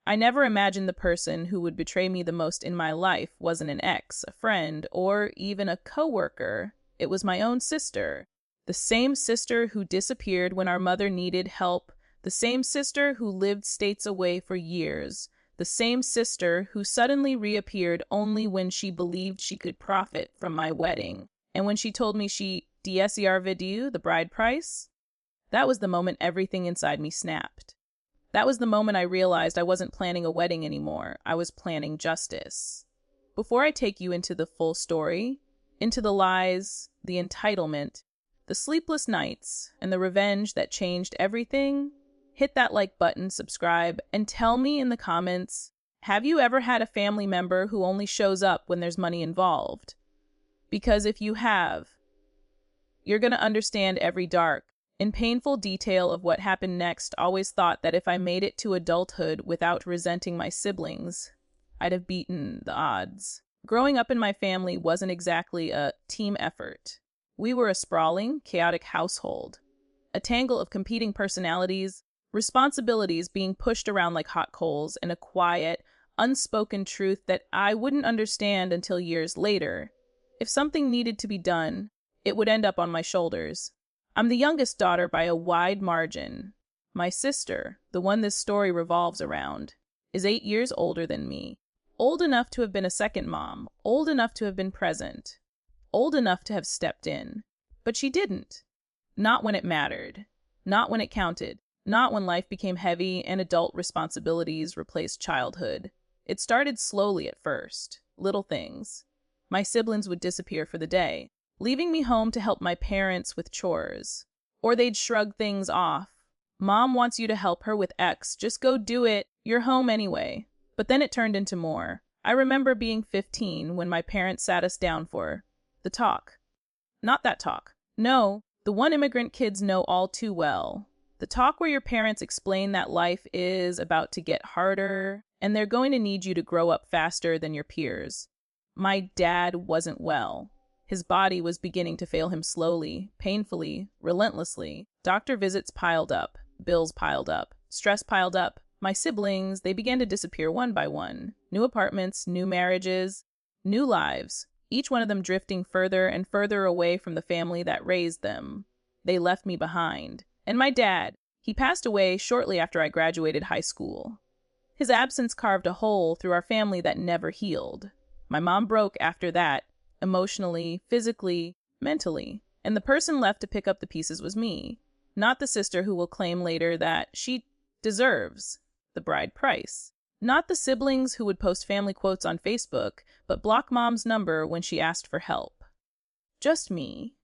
I never imagined the person who would betray me the most in my life wasn't an ex, a friend, or even a coworker. It was my own sister. The same sister who disappeared when our mother needed help. The same sister who lived states away for years. The same sister who suddenly reappeared only when she believed she could profit from my wedding. And when she told me she DSER the bride price, that was the moment everything inside me snapped. That was the moment I realized I wasn't planning a wedding anymore. I was planning justice. Before I take you into the full story, into the lies, the entitlement, the sleepless nights, and the revenge that changed everything, hit that like button, subscribe, and tell me in the comments, have you ever had a family member who only shows up when there's money involved? Because if you have, you're going to understand every dark, in painful detail of what happened next. Always thought that if I made it to adulthood without resenting my siblings, I'd have beaten the odds. Growing up in my family wasn't exactly a team effort. We were a sprawling, chaotic household. A tangle of competing personalities, responsibilities being pushed around like hot coals, and a quiet, unspoken truth that I wouldn't understand until years later. If something needed to be done, it would end up on my shoulders. I'm the youngest daughter by a wide margin. My sister, the one this story revolves around, is 8 years older than me. Old enough to have been a second mom, old enough to have been present, old enough to have stepped in. But she didn't. Not when it mattered. Not when it counted. Not when life became heavy and adult responsibilities replaced childhood. It started slowly at first. Little things. My siblings would disappear for the day, leaving me home to help my parents with chores. Or they'd shrug things off. Mom wants you to help her with X. Just go do it. You're home anyway. But then it turned into more. I remember being 15 when my parents sat us down for the talk. Not that talk. No, the one immigrant kids know all too well. The talk where your parents explain that life is about to get harder and they're going to need you to grow up faster than your peers. My dad wasn't well. His body was beginning to fail him slowly, painfully, relentlessly. Doctor visits piled up, bills piled up, stress piled up. My siblings, they began to disappear one by one. New apartments, new marriages, new lives, each one of them drifting further and further away from the family that raised them. They left me behind. And my dad, he passed away shortly after I graduated high school. His absence carved a hole through our family that never healed. My mom broke after that, emotionally, physically, mentally. And the person left to pick up the pieces was me, not the sister who will claim later that she deserves the bride price. Not the siblings who would post family quotes on Facebook, but block mom's number when she asked for help. Just me.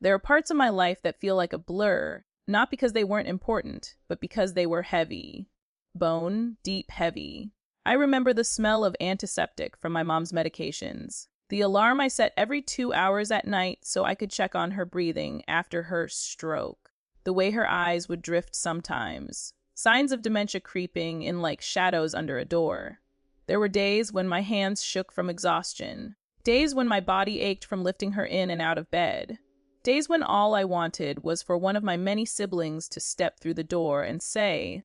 There are parts of my life that feel like a blur, not because they weren't important, but because they were heavy. Bone deep heavy. I remember the smell of antiseptic from my mom's medications. The alarm I set every 2 hours at night so I could check on her breathing after her stroke. The way her eyes would drift sometimes. Signs of dementia creeping in like shadows under a door. There were days when my hands shook from exhaustion. Days when my body ached from lifting her in and out of bed. Days when all I wanted was for one of my many siblings to step through the door and say,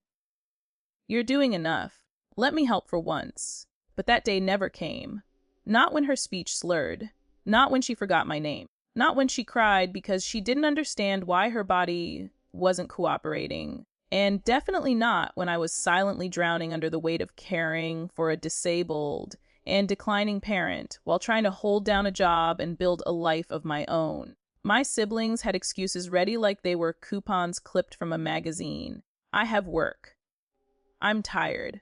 "You're doing enough. Let me help for once." But that day never came. Not when her speech slurred. Not when she forgot my name. Not when she cried because she didn't understand why her body wasn't cooperating. And definitely not when I was silently drowning under the weight of caring for a disabled and declining parent while trying to hold down a job and build a life of my own. My siblings had excuses ready like they were coupons clipped from a magazine. I have work. I'm tired.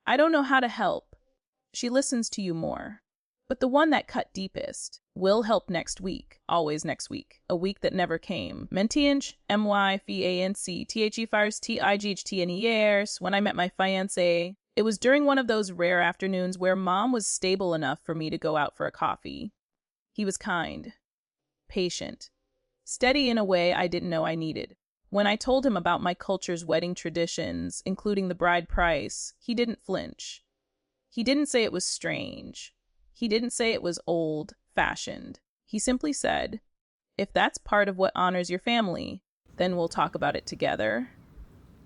I don't know how to help. She listens to you more. But the one that cut deepest will help next week, always next week, a week that never came. Mentiench, MYFANC, fires TIGHTNEers, when I met my fiancé. It was during one of those rare afternoons where mom was stable enough for me to go out for a coffee. He was kind, patient, steady in a way I didn't know I needed. When I told him about my culture's wedding traditions, including the bride price, he didn't flinch. He didn't say it was strange. He didn't say it was old-fashioned. He simply said, "If that's part of what honors your family, then we'll talk about it together."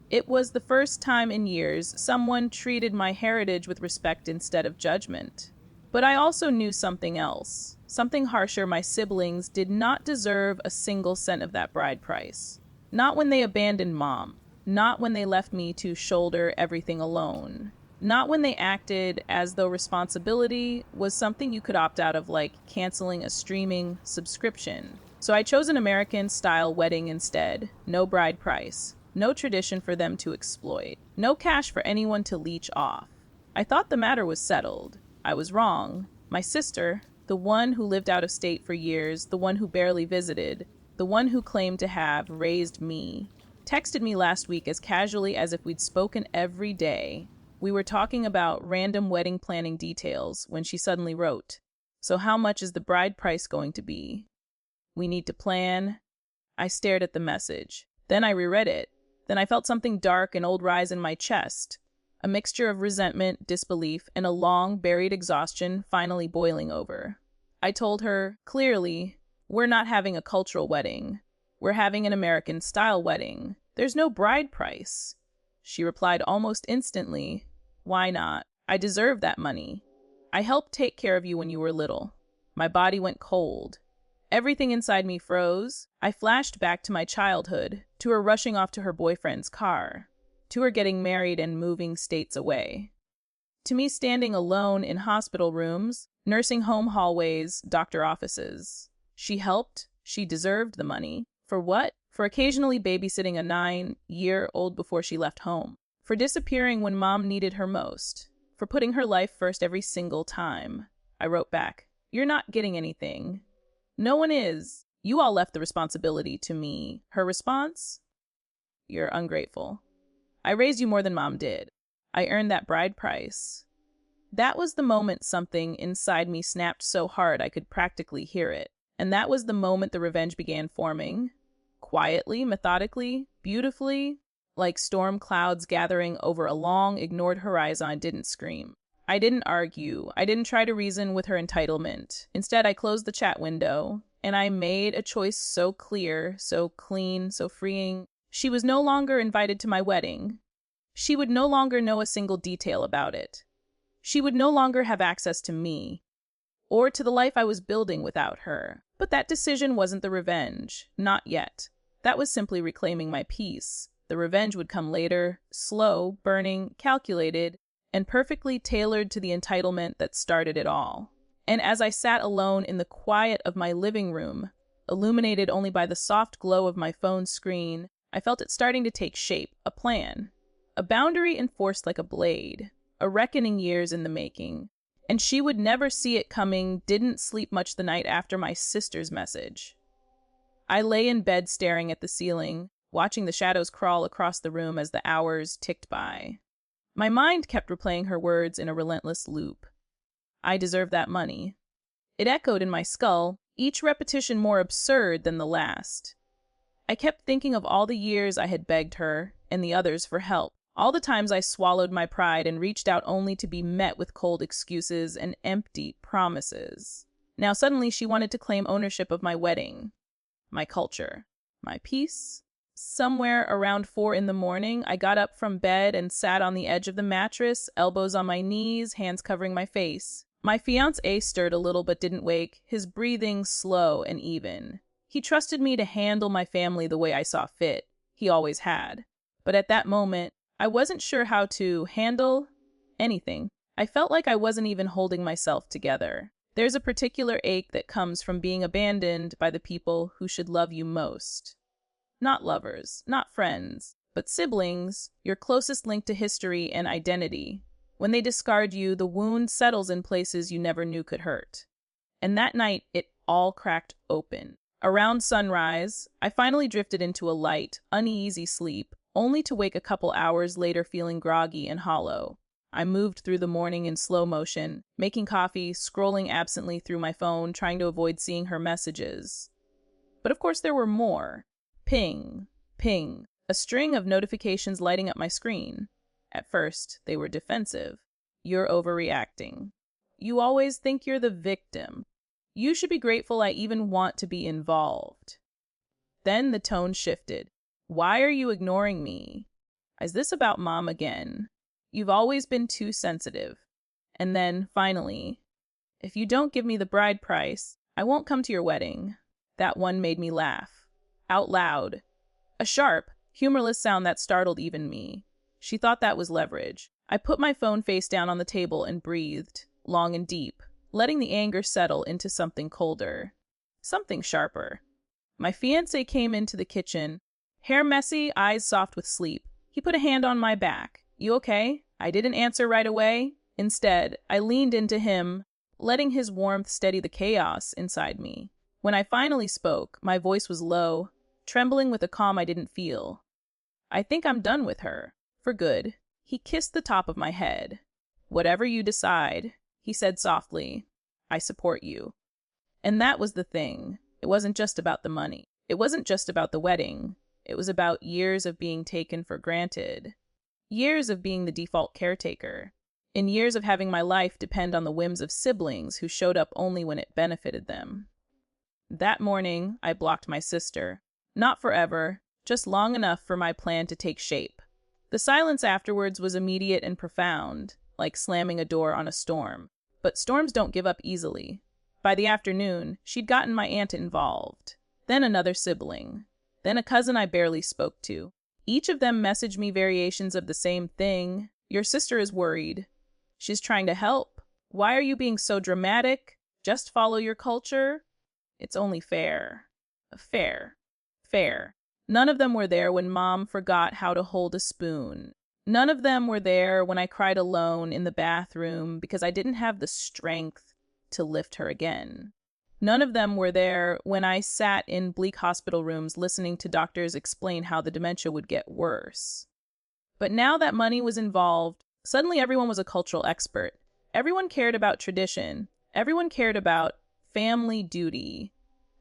It was the first time in years someone treated my heritage with respect instead of judgment. But I also knew something else, something harsher. My siblings did not deserve a single cent of that bride price. Not when they abandoned mom. Not when they left me to shoulder everything alone. Not when they acted as though responsibility was something you could opt out of, like canceling a streaming subscription. So I chose an American-style wedding instead. No bride price. No tradition for them to exploit. No cash for anyone to leech off. I thought the matter was settled. I was wrong. My sister, the one who lived out of state for years, the one who barely visited, the one who claimed to have raised me, texted me last week as casually as if we'd spoken every day. We were talking about random wedding planning details when she suddenly wrote, "So how much is the bride price going to be? We need to plan." I stared at the message. Then I reread it. Then I felt something dark and old rise in my chest. A mixture of resentment, disbelief, and a long, buried exhaustion finally boiling over. I told her, clearly, we're not having a cultural wedding. We're having an American-style wedding. There's no bride price. She replied almost instantly, "Why not? I deserve that money. I helped take care of you when you were little." My body went cold. Everything inside me froze. I flashed back to my childhood, to her rushing off to her boyfriend's car, to her getting married and moving states away, to me standing alone in hospital rooms, nursing home hallways, doctor offices. She helped. She deserved the money. For what? For occasionally babysitting a 9-year-old before she left home. For disappearing when mom needed her most. For putting her life first every single time. I wrote back, "You're not getting anything. No one is. You all left the responsibility to me." Her response? "You're ungrateful. I raised you more than mom did. I earned that bride price." That was the moment something inside me snapped so hard I could practically hear it. And that was the moment the revenge began forming. Quietly, methodically, beautifully, like storm clouds gathering over a long, ignored horizon. I didn't scream. I didn't argue. I didn't try to reason with her entitlement. Instead, I closed the chat window, and I made a choice so clear, so clean, so freeing. She was no longer invited to my wedding. She would no longer know a single detail about it. She would no longer have access to me, or to the life I was building without her. But that decision wasn't the revenge. Not yet. That was simply reclaiming my peace. The revenge would come later, slow, burning, calculated, and perfectly tailored to the entitlement that started it all. And as I sat alone in the quiet of my living room, illuminated only by the soft glow of my phone screen, I felt it starting to take shape, a plan. A boundary enforced like a blade, a reckoning years in the making. And she would never see it coming. Didn't sleep much the night after my sister's message. I lay in bed staring at the ceiling, watching the shadows crawl across the room as the hours ticked by. My mind kept replaying her words in a relentless loop. I deserve that money. It echoed in my skull, each repetition more absurd than the last. I kept thinking of all the years I had begged her, and the others, for help. All the times I swallowed my pride and reached out only to be met with cold excuses and empty promises. Now suddenly she wanted to claim ownership of my wedding, my culture, my peace. Somewhere around 4 in the morning, I got up from bed and sat on the edge of the mattress, elbows on my knees, hands covering my face. My fiancé stirred a little but didn't wake, his breathing slow and even. He trusted me to handle my family the way I saw fit. He always had. But at that moment, I wasn't sure how to handle anything. I felt like I wasn't even holding myself together. There's a particular ache that comes from being abandoned by the people who should love you most. Not lovers, not friends, but siblings, your closest link to history and identity. When they discard you, the wound settles in places you never knew could hurt. And that night, it all cracked open. Around sunrise, I finally drifted into a light, uneasy sleep, only to wake a couple hours later feeling groggy and hollow. I moved through the morning in slow motion, making coffee, scrolling absently through my phone, trying to avoid seeing her messages. But of course there were more. Ping, ping, a string of notifications lighting up my screen. At first, they were defensive. "You're overreacting. You always think you're the victim. You should be grateful I even want to be involved." Then the tone shifted. "Why are you ignoring me?" Is this about mom again? You've always been too sensitive. And then, finally, if you don't give me the bride price, I won't come to your wedding. That one made me laugh. Out loud. A sharp, humorless sound that startled even me. She thought that was leverage. I put my phone face down on the table and breathed, long and deep, letting the anger settle into something colder. Something sharper. My fiancé came into the kitchen, hair messy, eyes soft with sleep. He put a hand on my back. You okay? I didn't answer right away. Instead, I leaned into him, letting his warmth steady the chaos inside me. When I finally spoke, my voice was low, trembling with a calm I didn't feel. I think I'm done with her. For good. He kissed the top of my head. Whatever you decide, he said softly, I support you. And that was the thing. It wasn't just about the money. It wasn't just about the wedding. It was about years of being taken for granted. Years of being the default caretaker. And years of having my life depend on the whims of siblings who showed up only when it benefited them. That morning, I blocked my sister. Not forever, just long enough for my plan to take shape. The silence afterwards was immediate and profound, like slamming a door on a storm. But storms don't give up easily. By the afternoon, she'd gotten my aunt involved. Then another sibling. Then a cousin I barely spoke to. Each of them messaged me variations of the same thing. Your sister is worried. She's trying to help. Why are you being so dramatic? Just follow your culture? It's only fair. Fair. None of them were there when mom forgot how to hold a spoon. None of them were there when I cried alone in the bathroom because I didn't have the strength to lift her again. None of them were there when I sat in bleak hospital rooms listening to doctors explain how the dementia would get worse. But now that money was involved, suddenly everyone was a cultural expert. Everyone cared about tradition. Everyone cared about family duty.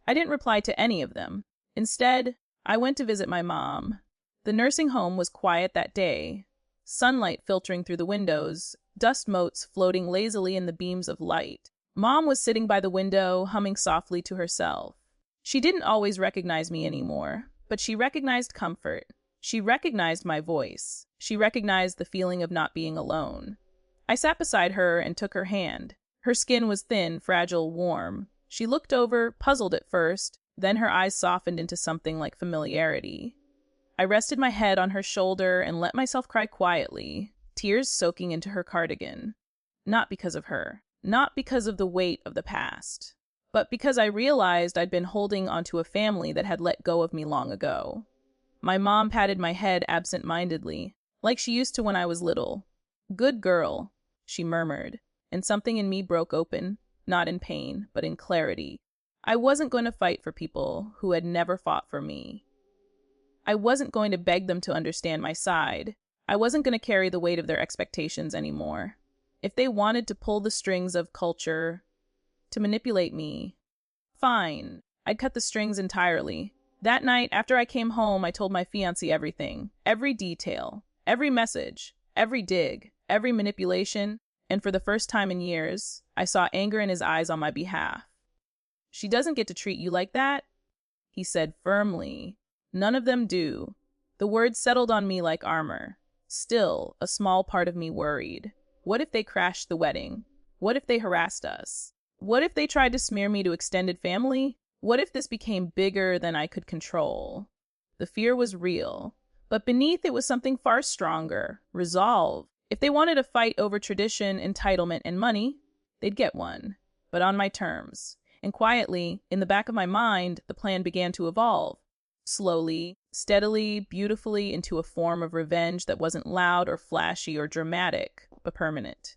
I didn't reply to any of them. Instead, I went to visit my mom. The nursing home was quiet that day. Sunlight filtering through the windows, dust motes floating lazily in the beams of light. Mom was sitting by the window, humming softly to herself. She didn't always recognize me anymore, but she recognized comfort. She recognized my voice. She recognized the feeling of not being alone. I sat beside her and took her hand. Her skin was thin, fragile, warm. She looked over, puzzled at first, then her eyes softened into something like familiarity. I rested my head on her shoulder and let myself cry quietly, tears soaking into her cardigan. Not because of her. Not because of the weight of the past, but because I realized I'd been holding onto a family that had let go of me long ago. My mom patted my head absent-mindedly, like she used to when I was little. Good girl, she murmured, and something in me broke open, not in pain, but in clarity. I wasn't going to fight for people who had never fought for me. I wasn't going to beg them to understand my side. I wasn't going to carry the weight of their expectations anymore. If they wanted to pull the strings of culture, to manipulate me, fine. I'd cut the strings entirely. That night, after I came home, I told my fiancé everything. Every detail. Every message. Every dig. Every manipulation. And for the first time in years, I saw anger in his eyes on my behalf. She doesn't get to treat you like that, he said firmly. None of them do. The words settled on me like armor. Still, a small part of me worried. What if they crashed the wedding? What if they harassed us? What if they tried to smear me to extended family? What if this became bigger than I could control? The fear was real, but beneath it was something far stronger, resolve. If they wanted a fight over tradition, entitlement, and money, they'd get one, but on my terms. And quietly, in the back of my mind, the plan began to evolve. Slowly, steadily, beautifully into a form of revenge that wasn't loud or flashy or dramatic, but permanent.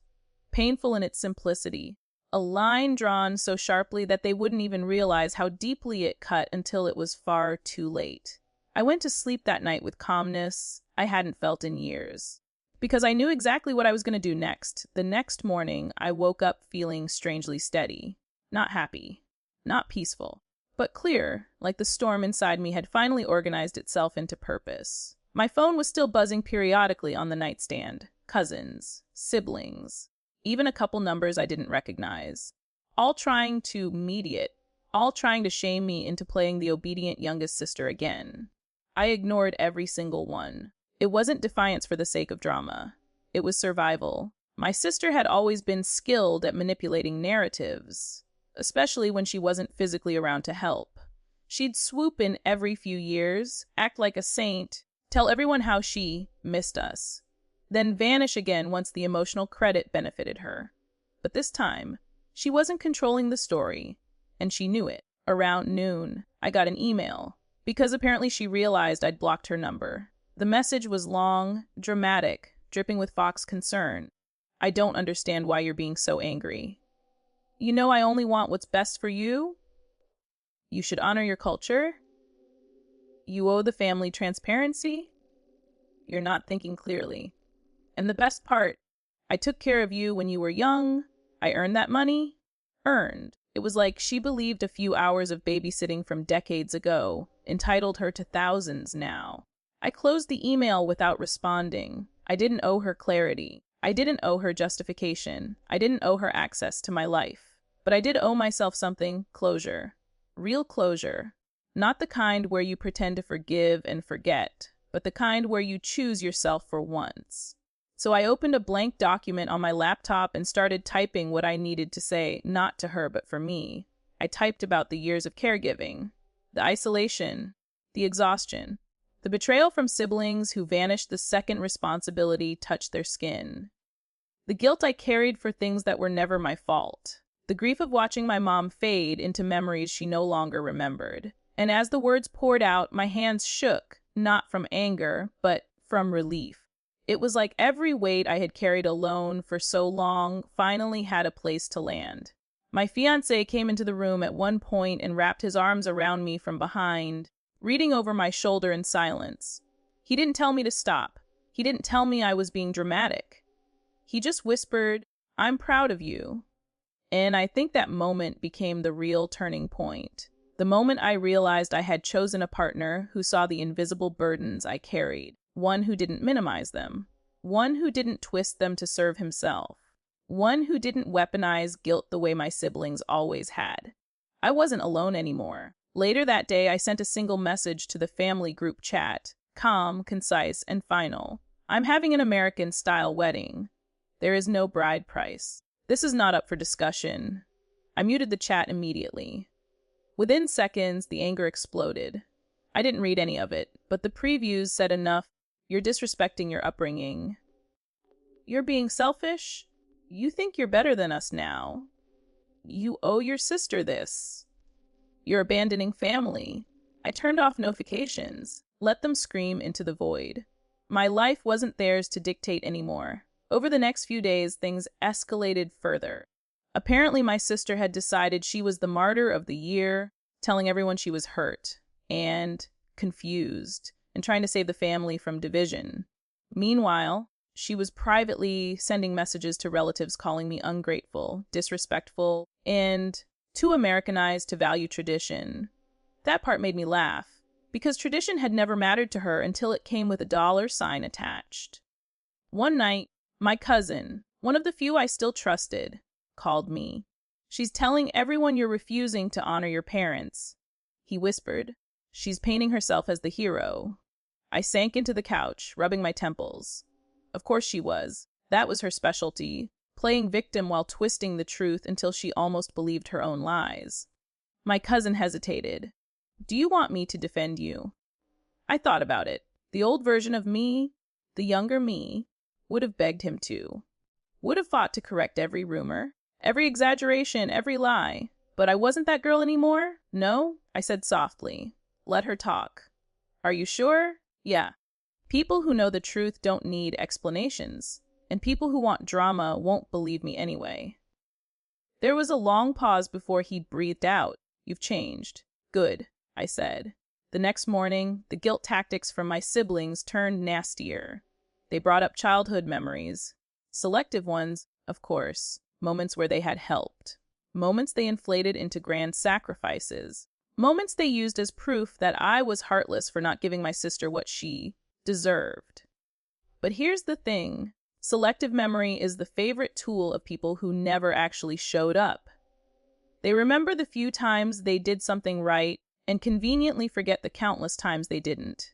Painful in its simplicity. A line drawn so sharply that they wouldn't even realize how deeply it cut until it was far too late. I went to sleep that night with calmness I hadn't felt in years. Because I knew exactly what I was going to do next. The next morning, I woke up feeling strangely steady. Not happy. Not peaceful. But clear, like the storm inside me had finally organized itself into purpose. My phone was still buzzing periodically on the nightstand. Cousins, siblings, even a couple numbers I didn't recognize. All trying to mediate, all trying to shame me into playing the obedient youngest sister again. I ignored every single one. It wasn't defiance for the sake of drama. It was survival. My sister had always been skilled at manipulating narratives, especially when she wasn't physically around to help. She'd swoop in every few years, act like a saint, tell everyone how she missed us, then vanish again once the emotional credit benefited her. But this time, she wasn't controlling the story, and she knew it. Around noon, I got an email, because apparently she realized I'd blocked her number. The message was long, dramatic, dripping with Fox concern. I don't understand why you're being so angry. You know I only want what's best for you? You should honor your culture? You owe the family transparency? You're not thinking clearly. And the best part, I took care of you when you were young. I earned that money. Earned. It was like she believed a few hours of babysitting from decades ago entitled her to thousands now. I closed the email without responding. I didn't owe her clarity. I didn't owe her justification. I didn't owe her access to my life. But I did owe myself something: closure. Real closure. Not the kind where you pretend to forgive and forget, but the kind where you choose yourself for once. So I opened a blank document on my laptop and started typing what I needed to say, not to her, but for me. I typed about the years of caregiving, the isolation, the exhaustion, the betrayal from siblings who vanished the second responsibility touched their skin, the guilt I carried for things that were never my fault, the grief of watching my mom fade into memories she no longer remembered. And as the words poured out, my hands shook, not from anger, but from relief. It was like every weight I had carried alone for so long finally had a place to land. My fiancé came into the room at one point and wrapped his arms around me from behind, reading over my shoulder in silence. He didn't tell me to stop. He didn't tell me I was being dramatic. He just whispered, "I'm proud of you." And I think that moment became the real turning point. The moment I realized I had chosen a partner who saw the invisible burdens I carried. One who didn't minimize them. One who didn't twist them to serve himself. One who didn't weaponize guilt the way my siblings always had. I wasn't alone anymore. Later that day, I sent a single message to the family group chat. Calm, concise, and final. I'm having an American-style wedding. There is no bride price. This is not up for discussion. I muted the chat immediately. Within seconds, the anger exploded. I didn't read any of it, but the previews said enough. You're disrespecting your upbringing. You're being selfish? You think you're better than us now. You owe your sister this. You're abandoning family. I turned off notifications, let them scream into the void. My life wasn't theirs to dictate anymore. Over the next few days, things escalated further. Apparently, my sister had decided she was the martyr of the year, telling everyone she was hurt and confused, and trying to save the family from division. Meanwhile, she was privately sending messages to relatives calling me ungrateful, disrespectful, and too Americanized to value tradition. That part made me laugh, because tradition had never mattered to her until it came with a $sign attached. One night, my cousin, one of the few I still trusted, called me. "She's telling everyone you're refusing to honor your parents," he whispered. "She's painting herself as the hero." I sank into the couch, rubbing my temples. Of course she was. That was her specialty, playing victim while twisting the truth until she almost believed her own lies. My cousin hesitated. "Do you want me to defend you?" I thought about it. The old version of me, the younger me, would have begged him to. Would have fought to correct every rumor, every exaggeration, every lie. But I wasn't that girl anymore. No, I said softly. Let her talk. "Are you sure?" "Yeah. People who know the truth don't need explanations, and people who want drama won't believe me anyway." There was a long pause before he breathed out. "You've changed." "Good," I said. The next morning, the guilt tactics from my siblings turned nastier. They brought up childhood memories. Selective ones, of course. Moments where they had helped. Moments they inflated into grand sacrifices. Moments they used as proof that I was heartless for not giving my sister what she deserved. But here's the thing. Selective memory is the favorite tool of people who never actually showed up. They remember the few times they did something right and conveniently forget the countless times they didn't.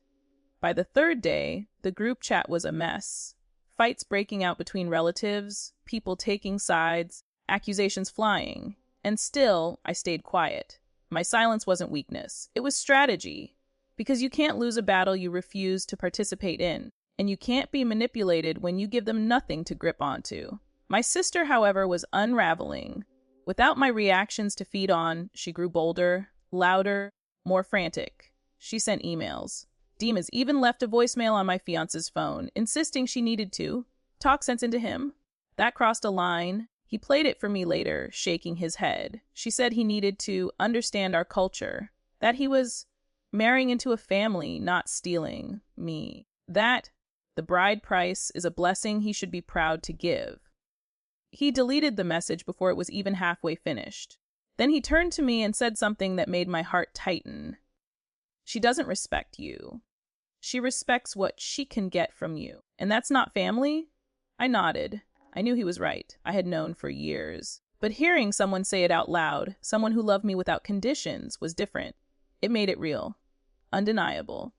By the third day, The group chat was a mess. Fights breaking out between relatives, people taking sides, accusations flying. And still, I stayed quiet. My silence wasn't weakness. It was strategy. Because you can't lose a battle you refuse to participate in, and you can't be manipulated when you give them nothing to grip onto. My sister, however, was unraveling. Without my reactions to feed on, she grew bolder, louder, more frantic. She sent emails. Dima's even left a voicemail on my fiance's phone, insisting she needed to talk sense into him. That crossed a line. He played it for me later, shaking his head. She said he needed to understand our culture, that he was marrying into a family, not stealing me. That the bride price is a blessing he should be proud to give. He deleted the message before it was even halfway finished. Then he turned to me and said something that made my heart tighten. She doesn't respect you. She respects what she can get from you. And that's not family? I nodded. I knew he was right. I had known for years. But hearing someone say it out loud, someone who loved me without conditions, was different. It made it real. Undeniable.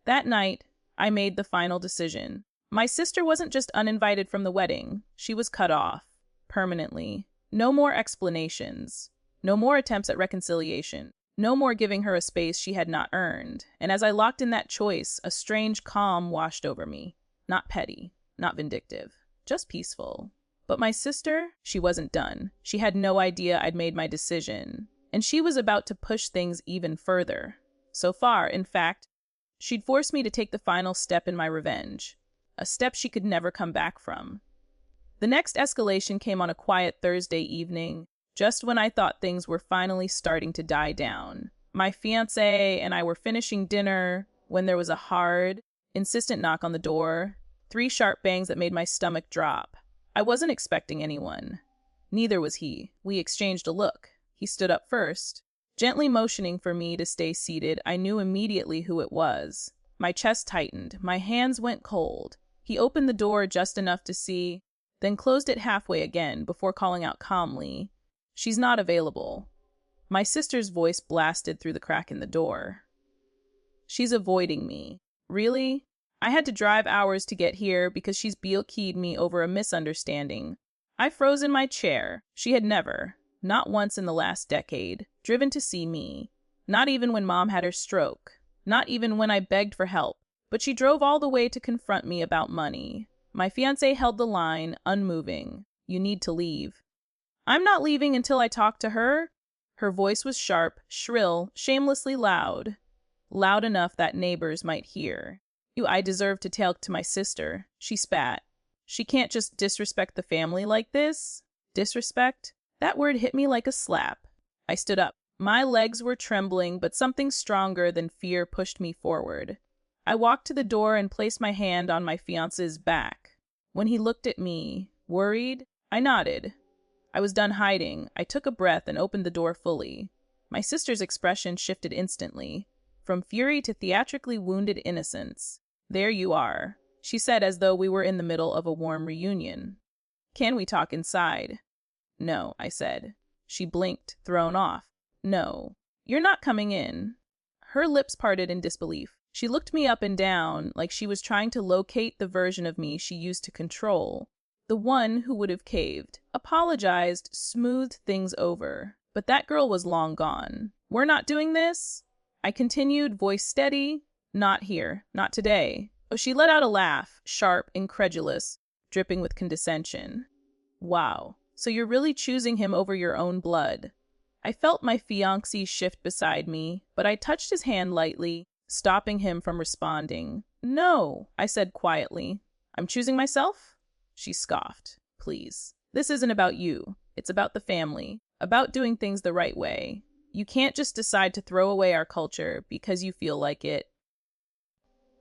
That night, I made the final decision. My sister wasn't just uninvited from the wedding. She was cut off. Permanently. No more explanations. No more attempts at reconciliation. No more giving her a space she had not earned. And as I locked in that choice, a strange calm washed over me. Not petty. Not vindictive. Just peaceful. But my sister, she wasn't done. She had no idea I'd made my decision. And she was about to push things even further. So far, in fact, she'd forced me to take the final step in my revenge. A step she could never come back from. The next escalation came on a quiet Thursday evening, just when I thought things were finally starting to die down. My fiancé and I were finishing dinner when there was a hard, insistent knock on the door. 3 sharp bangs that made my stomach drop. I wasn't expecting anyone. Neither was he. We exchanged a look. He stood up first. Gently motioning for me to stay seated, I knew immediately who it was. My chest tightened. My hands went cold. He opened the door just enough to see, then closed it halfway again before calling out calmly, "She's not available." My sister's voice blasted through the crack in the door. "She's avoiding me." Really? I had to drive hours to get here because she's keyed me over a misunderstanding. I froze in my chair. She had never, not once in the last decade, driven to see me. Not even when Mom had her stroke. Not even when I begged for help. But she drove all the way to confront me about money. My fiancé held the line, unmoving. "You need to leave." "I'm not leaving until I talk to her." Her voice was sharp, shrill, shamelessly loud. Loud enough that neighbors might hear. I deserve to talk to my sister. She spat. "She can't just disrespect the family like this." Disrespect? That word hit me like a slap. I stood up. My legs were trembling, but something stronger than fear pushed me forward. I walked to the door and placed my hand on my fiancé's back. When he looked at me, worried, I nodded. I was done hiding. I took a breath and opened the door fully. My sister's expression shifted instantly, from fury to theatrically wounded innocence. "There you are," she said as though we were in the middle of a warm reunion. "Can we talk inside?" "No," I said. She blinked, thrown off. "No. You're not coming in." Her lips parted in disbelief. She looked me up and down like she was trying to locate the version of me she used to control. The one who would have caved, apologized, smoothed things over. But that girl was long gone. "We're not doing this?" I continued, voice steady. "Not here. Not today." Oh, she let out a laugh, sharp, incredulous, dripping with condescension. "Wow. So you're really choosing him over your own blood." I felt my fiancé shift beside me, but I touched his hand lightly, stopping him from responding. "No," I said quietly. "I'm choosing myself?" She scoffed. "Please. This isn't about you. It's about the family. About doing things the right way. You can't just decide to throw away our culture because you feel like it."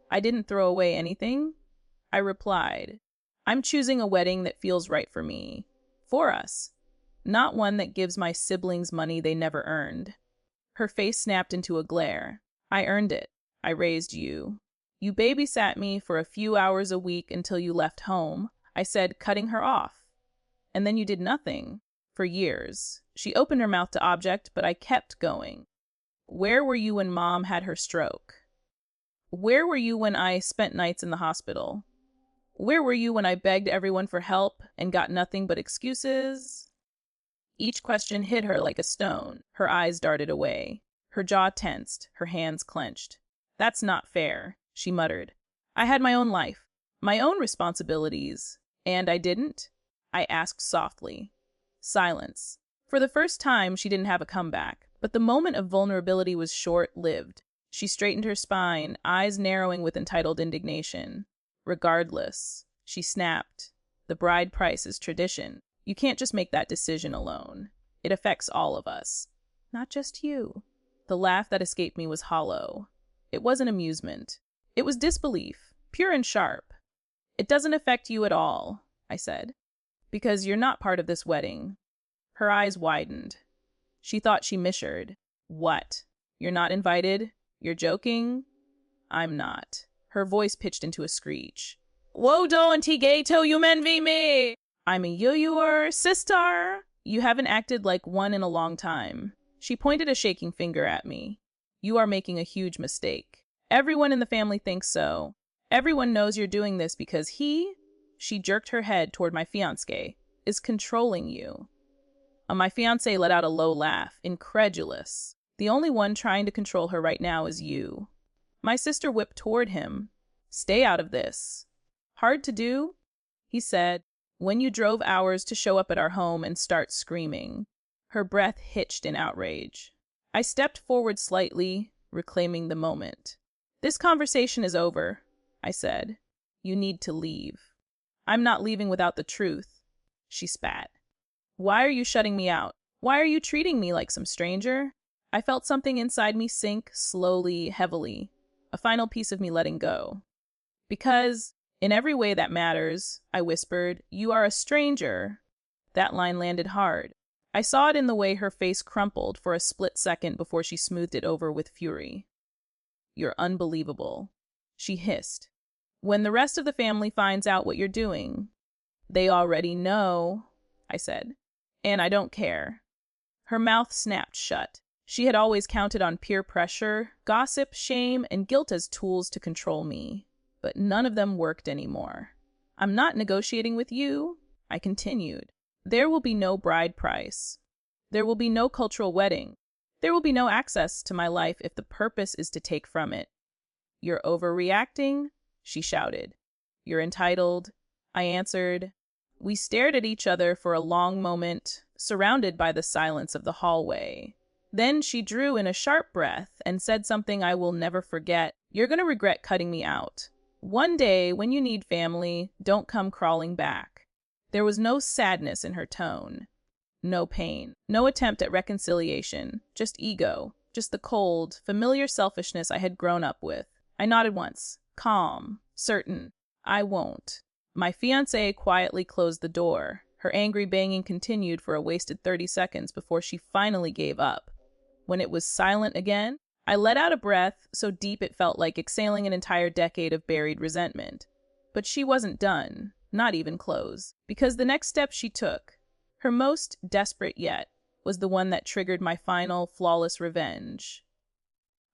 "I didn't throw away anything," I replied. "I'm choosing a wedding that feels right for me. For us. Not one that gives my siblings money they never earned." Her face snapped into a glare. "I earned it. I raised you. You babysat me for a few hours a week until you left home," I said, cutting her off. "And then you did nothing. For years." She opened her mouth to object, but I kept going. "Where were you when Mom had her stroke?" Where were you when I spent nights in the hospital? Where were you when I begged everyone for help and got nothing but excuses? Each question hit her like a stone. Her eyes darted away. Her jaw tensed, her hands clenched. That's not fair, she muttered. I had my own life, my own responsibilities, and I didn't? I asked softly. Silence. For the first time, she didn't have a comeback, but the moment of vulnerability was short-lived. She straightened her spine, eyes narrowing with entitled indignation. Regardless, she snapped, the bride price is tradition. You can't just make that decision alone. It affects all of us. Not just you. The laugh that escaped me was hollow. It wasn't amusement. It was disbelief, pure and sharp. It doesn't affect you at all, I said, because you're not part of this wedding. Her eyes widened. She thought she misheard. What? You're not invited? You're joking? I'm not. Her voice pitched into a screech. Woe don't gato you envy me! I'm a your sister. You haven't acted like one in a long time. She pointed a shaking finger at me. You are making a huge mistake. Everyone in the family thinks so. Everyone knows you're doing this because she jerked her head toward my fiancé, is controlling you. My fiancé let out a low laugh, incredulous. The only one trying to control her right now is you. My sister whipped toward him. Stay out of this. Hard to do? He said, when you drove hours to show up at our home and start screaming. Her breath hitched in outrage. I stepped forward slightly, reclaiming the moment. This conversation is over, I said. You need to leave. I'm not leaving without the truth. She spat. Why are you shutting me out? Why are you treating me like some stranger? I felt something inside me sink slowly, heavily, a final piece of me letting go. Because, in every way that matters, I whispered, you are a stranger. That line landed hard. I saw it in the way her face crumpled for a split second before she smoothed it over with fury. You're unbelievable, she hissed. When the rest of the family finds out what you're doing, they already know, I said, and I don't care. Her mouth snapped shut. She had always counted on peer pressure, gossip, shame, and guilt as tools to control me, but none of them worked anymore. I'm not negotiating with you, I continued. There will be no bride price. There will be no cultural wedding. There will be no access to my life if the purpose is to take from it. You're overreacting, she shouted. You're entitled, I answered. We stared at each other for a long moment, surrounded by the silence of the hallway. Then she drew in a sharp breath and said something I will never forget. You're going to regret cutting me out. One day, when you need family, don't come crawling back. There was no sadness in her tone. No pain. No attempt at reconciliation. Just ego. Just the cold, familiar selfishness I had grown up with. I nodded once. Calm. Certain. I won't. My fiancée quietly closed the door. Her angry banging continued for a wasted 30 seconds before she finally gave up. When it was silent again, I let out a breath so deep it felt like exhaling an entire decade of buried resentment. But she wasn't done, not even close, because the next step she took, her most desperate yet, was the one that triggered my final, flawless revenge.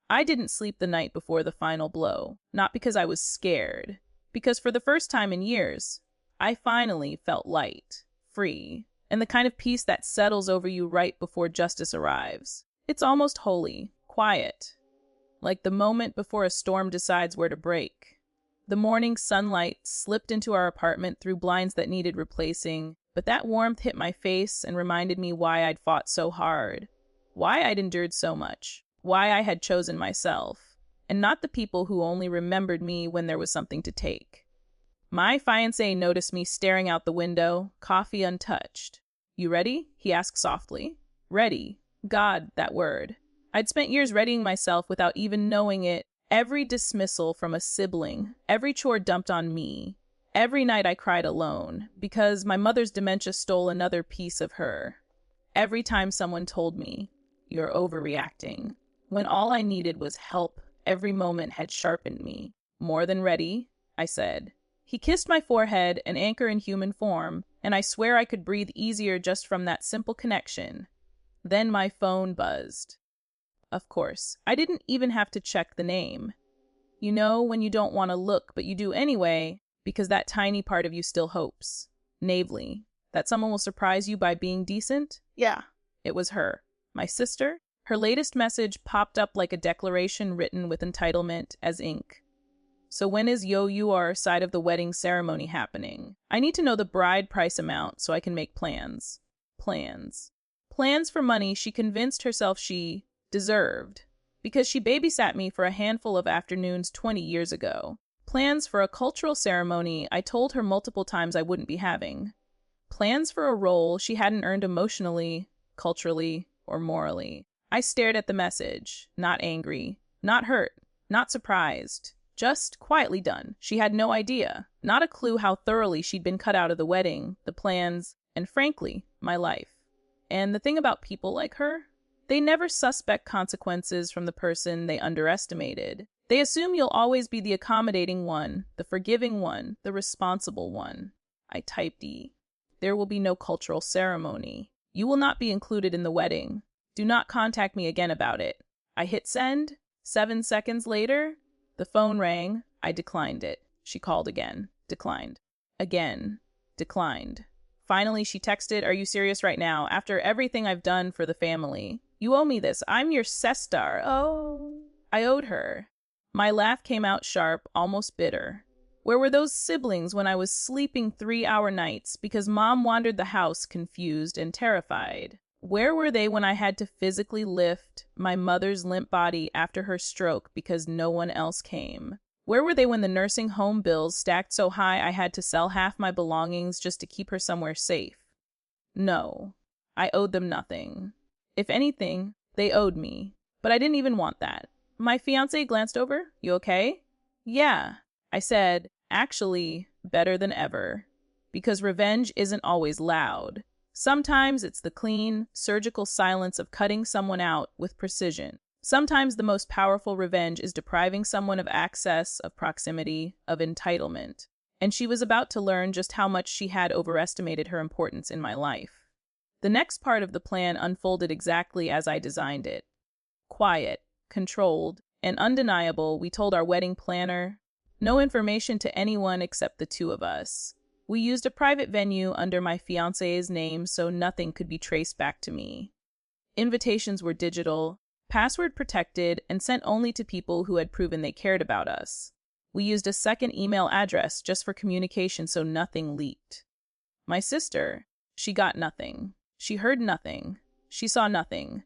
I didn't sleep the night before the final blow, not because I was scared, because for the first time in years, I finally felt light, free, and the kind of peace that settles over you right before justice arrives. It's almost holy, quiet, like the moment before a storm decides where to break. The morning sunlight slipped into our apartment through blinds that needed replacing, but that warmth hit my face and reminded me why I'd fought so hard, why I'd endured so much, why I had chosen myself, and not the people who only remembered me when there was something to take. My fiancé noticed me staring out the window, coffee untouched. You ready? He asked softly. Ready. God, that word. I'd spent years readying myself without even knowing it. Every dismissal from a sibling, every chore dumped on me. Every night I cried alone, because my mother's dementia stole another piece of her. Every time someone told me, you're overreacting, when all I needed was help, every moment had sharpened me. More than ready, I said. He kissed my forehead, an anchor in human form, and I swear I could breathe easier just from that simple connection. Then my phone buzzed. Of course, I didn't even have to check the name. You know when you don't want to look, but you do anyway, because that tiny part of you still hopes, naively, that someone will surprise you by being decent? Yeah. It was her. My sister. Her latest message popped up like a declaration written with entitlement as ink. So when is your side of the wedding ceremony happening? I need to know the bride price amount so I can make plans. Plans for money she convinced herself she deserved, because she babysat me for a handful of afternoons 20 years ago. Plans for a cultural ceremony I told her multiple times I wouldn't be having. Plans for a role she hadn't earned emotionally, culturally, or morally. I stared at the message, not angry, not hurt, not surprised, just quietly done. She had no idea, not a clue how thoroughly she'd been cut out of the wedding, the plans, and frankly, my life. And the thing about people like her, they never suspect consequences from the person they underestimated. They assume you'll always be the accommodating one, the forgiving one, the responsible one. I typed E. There will be no cultural ceremony. You will not be included in the wedding. Do not contact me again about it. I hit send. 7 seconds later, the phone rang. I declined it. She called again. Declined. Again. Declined. Finally, she texted, "Are you serious right now? After everything I've done for the family. You owe me this. I'm your sestar." Oh. I owed her. My laugh came out sharp, almost bitter. Where were those siblings when I was sleeping 3-hour nights because mom wandered the house confused and terrified? Where were they when I had to physically lift my mother's limp body after her stroke because no one else came? Where were they when the nursing home bills stacked so high I had to sell half my belongings just to keep her somewhere safe? No, I owed them nothing. If anything, they owed me. But I didn't even want that. My fiancé glanced over. "You okay?" "Yeah," I said, actually better than ever. Because revenge isn't always loud. Sometimes it's the clean, surgical silence of cutting someone out with precision. Sometimes the most powerful revenge is depriving someone of access, of proximity, of entitlement. And she was about to learn just how much she had overestimated her importance in my life. The next part of the plan unfolded exactly as I designed it. Quiet, controlled, and undeniable, we told our wedding planner. No information to anyone except the two of us. We used a private venue under my fiancé's name so nothing could be traced back to me. Invitations were digital, password protected, and sent only to people who had proven they cared about us. We used a second email address just for communication so nothing leaked. My sister, she got nothing. She heard nothing. She saw nothing.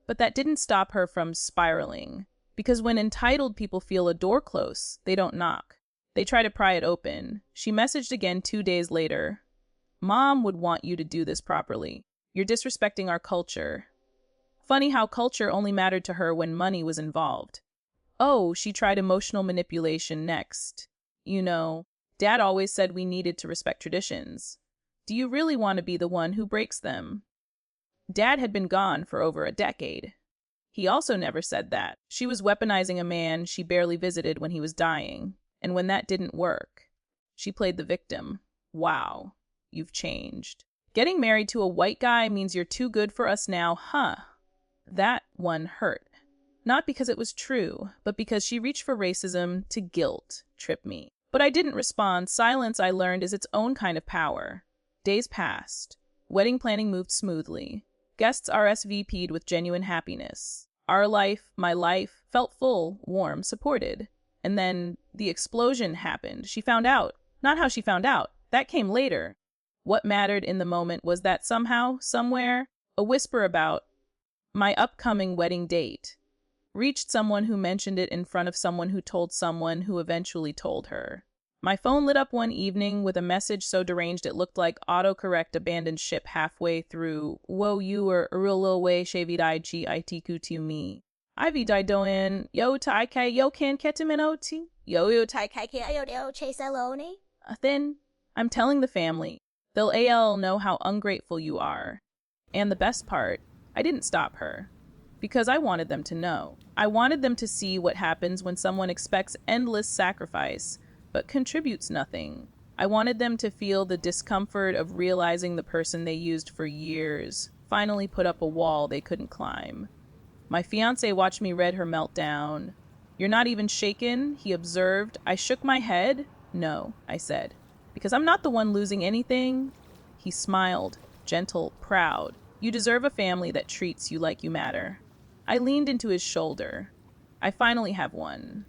But that didn't stop her from spiraling. Because when entitled people feel a door close, they don't knock. They try to pry it open. She messaged again 2 days later. "Mom would want you to do this properly. You're disrespecting our culture." Funny how culture only mattered to her when money was involved. Oh, she tried emotional manipulation next. You know, Dad always said we needed to respect traditions. Do you really want to be the one who breaks them? Dad had been gone for over a decade. He also never said that. She was weaponizing a man she barely visited when he was dying. And when that didn't work, she played the victim. Wow, you've changed. Getting married to a white guy means you're too good for us now, huh? That one hurt. Not because it was true, but because she reached for racism to guilt trip me. But I didn't respond. Silence, I learned, is its own kind of power. Days passed. Wedding planning moved smoothly. Guests RSVP'd with genuine happiness. Our life, my life, felt full, warm, supported. And then the explosion happened. She found out. Not how she found out. That came later. What mattered in the moment was that somehow, somewhere, a whisper about my upcoming wedding date reached someone who mentioned it in front of someone who told someone who eventually told her. My phone lit up one evening with a message so deranged it looked like autocorrect abandoned ship halfway through. Whoa, you were a real little way shavidai gitku to me. Ivy didoin yo taike yo can ketaminoti yo taike yo chase alone. Then I'm telling the family. They'll AL know how ungrateful you are. And the best part, I didn't stop her. Because I wanted them to know. I wanted them to see what happens when someone expects endless sacrifice, but contributes nothing. I wanted them to feel the discomfort of realizing the person they used for years finally put up a wall they couldn't climb. My fiancé watched me read her meltdown. You're not even shaken, he observed. I shook my head. No, I said. Because I'm not the one losing anything. He smiled, gentle, proud. You deserve a family that treats you like you matter. I leaned into his shoulder. I finally have one.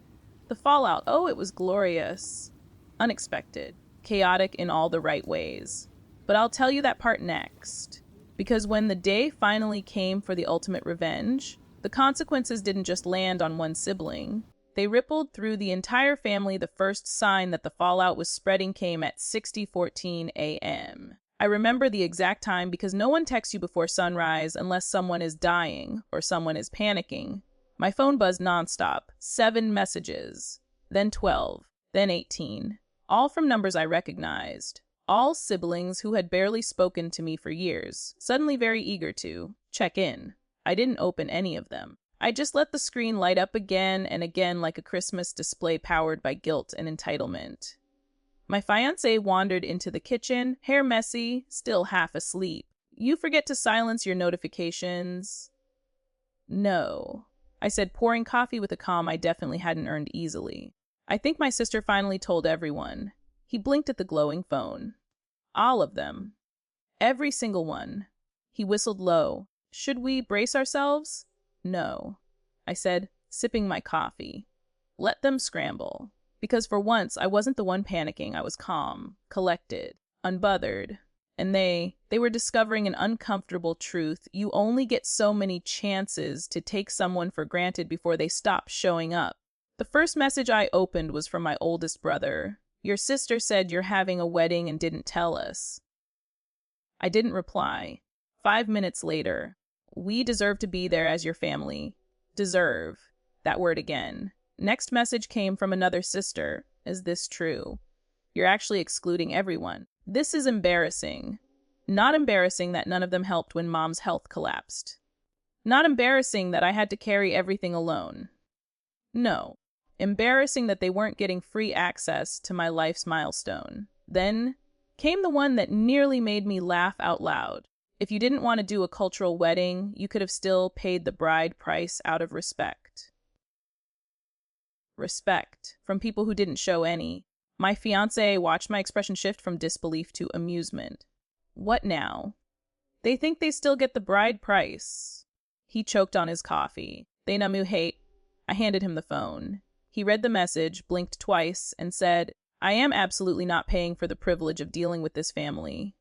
The fallout, oh, it was glorious. Unexpected. Chaotic in all the right ways. But I'll tell you that part next. Because when the day finally came for the ultimate revenge, the consequences didn't just land on one sibling. They rippled through the entire family. The first sign that the fallout was spreading came at 6:14 a.m. I remember the exact time because no one texts you before sunrise unless someone is dying or someone is panicking. My phone buzzed nonstop. 7 messages, then 12, then 18, all from numbers I recognized. All siblings who had barely spoken to me for years, suddenly very eager to check in. I didn't open any of them. I just let the screen light up again and again like a Christmas display powered by guilt and entitlement. My fiancé wandered into the kitchen, hair messy, still half asleep. You forget to silence your notifications? No, I said, pouring coffee with a calm I definitely hadn't earned easily. I think my sister finally told everyone. He blinked at the glowing phone. All of them. Every single one. He whistled low. Should we brace ourselves? No, I said, sipping my coffee. Let them scramble. Because for once, I wasn't the one panicking. I was calm, collected, unbothered. And they were discovering an uncomfortable truth. You only get so many chances to take someone for granted before they stop showing up. The first message I opened was from my oldest brother. Your sister said you're having a wedding and didn't tell us. I didn't reply. 5 minutes later, we deserve to be there as your family. Deserve. That word again. Next message came from another sister. Is this true? You're actually excluding everyone. This is embarrassing. Not embarrassing that none of them helped when Mom's health collapsed. Not embarrassing that I had to carry everything alone. No. Embarrassing that they weren't getting free access to my life's milestone. Then came the one that nearly made me laugh out loud. If you didn't want to do a cultural wedding, you could have still paid the bride price out of respect. Respect from people who didn't show any. My fiancé watched my expression shift from disbelief to amusement. What now? They think they still get the bride price. He choked on his coffee. They namu hate. I handed him the phone. He read the message, blinked twice, and said, I am absolutely not paying for the privilege of dealing with this family.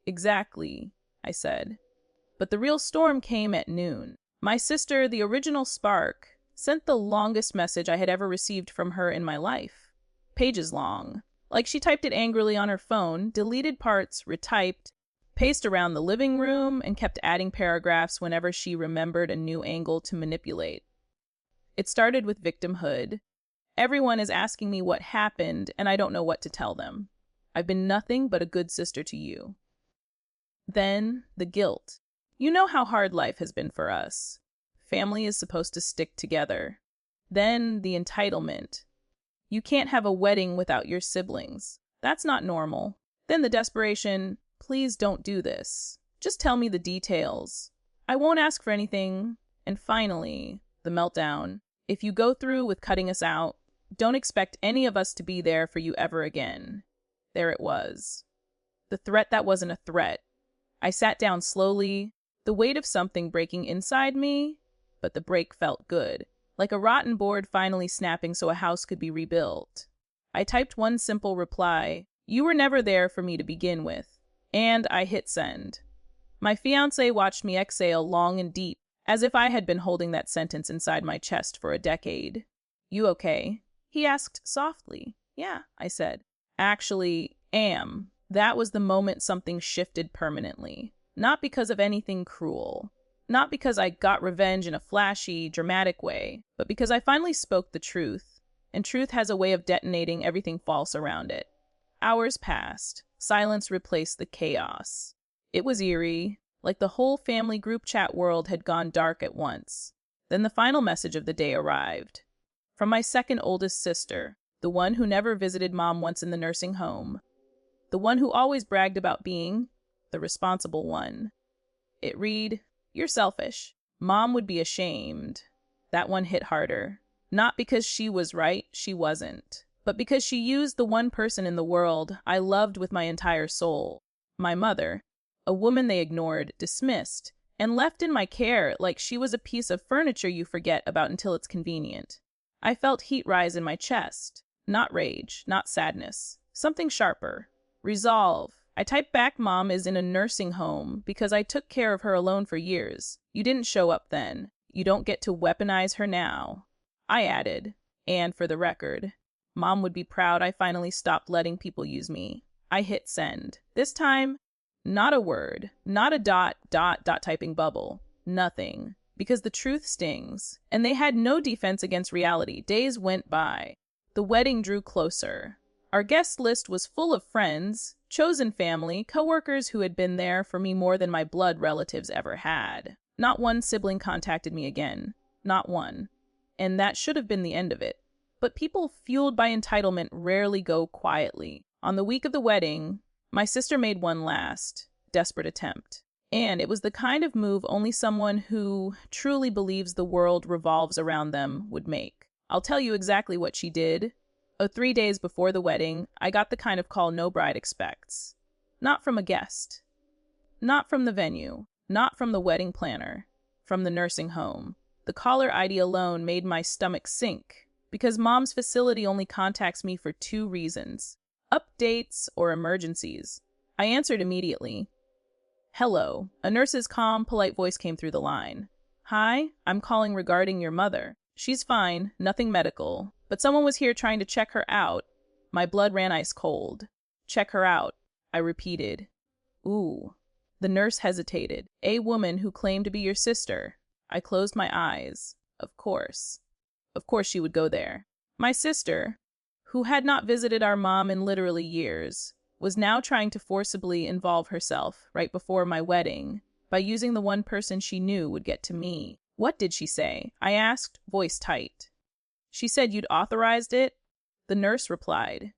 Exactly, I said. But the real storm came at noon. My sister, the original spark, sent the longest message I had ever received from her in my life. Pages long. Like she typed it angrily on her phone, deleted parts, retyped, paced around the living room, and kept adding paragraphs whenever she remembered a new angle to manipulate. It started with victimhood. Everyone is asking me what happened, and I don't know what to tell them. I've been nothing but a good sister to you. Then, the guilt. You know how hard life has been for us. Family is supposed to stick together. Then, the entitlement. You can't have a wedding without your siblings. That's not normal. Then the desperation. Please don't do this. Just tell me the details. I won't ask for anything. And finally, the meltdown. If you go through with cutting us out, don't expect any of us to be there for you ever again. There it was. The threat that wasn't a threat. I sat down slowly, the weight of something breaking inside me, but the break felt good, like a rotten board finally snapping so a house could be rebuilt. I typed one simple reply. You were never there for me to begin with. And I hit send. My fiancé watched me exhale long and deep, as if I had been holding that sentence inside my chest for a decade. You okay? He asked softly. Yeah, I said. Actually, am. That was the moment something shifted permanently. Not because of anything cruel. Not because I got revenge in a flashy, dramatic way, but because I finally spoke the truth. And truth has a way of detonating everything false around it. Hours passed. Silence replaced the chaos. It was eerie, like the whole family group chat world had gone dark at once. Then the final message of the day arrived. From my second oldest sister, the one who never visited Mom once in the nursing home. The one who always bragged about being the responsible one. It read, You're selfish. Mom would be ashamed. That one hit harder. Not because she was right, she wasn't, but because she used the one person in the world I loved with my entire soul, my mother, a woman they ignored, dismissed, and left in my care like she was a piece of furniture you forget about until it's convenient. I felt heat rise in my chest. Not rage, not sadness. Something sharper. Resolve. I typed back, Mom is in a nursing home because I took care of her alone for years. You didn't show up then. You don't get to weaponize her now. I added, and for the record, Mom would be proud I finally stopped letting people use me. I hit send. This time, not a word, not a dot typing bubble. Nothing. Because the truth stings. And they had no defense against reality. Days went by. The wedding drew closer. Our guest list was full of friends, chosen family, coworkers who had been there for me more than my blood relatives ever had. Not one sibling contacted me again. Not one. And that should have been the end of it. But people fueled by entitlement rarely go quietly. On the week of the wedding, my sister made one last, desperate attempt. And it was the kind of move only someone who truly believes the world revolves around them would make. I'll tell you exactly what she did. 3 days before the wedding, I got the kind of call no bride expects. Not from a guest. Not from the venue. Not from the wedding planner. From the nursing home. The caller ID alone made my stomach sink, because Mom's facility only contacts me for 2 reasons: updates or emergencies. I answered immediately. Hello. A nurse's calm, polite voice came through the line. Hi, I'm calling regarding your mother. She's fine, nothing medical, but someone was here trying to check her out. My blood ran ice cold. Check her out, I repeated. Ooh. The nurse hesitated. A woman who claimed to be your sister. I closed my eyes. Of course. Of course she would go there. My sister, who had not visited our mom in literally years, was now trying to forcibly involve herself right before my wedding by using the one person she knew would get to me. What did she say? I asked, voice tight. She said you'd authorized it? The nurse replied.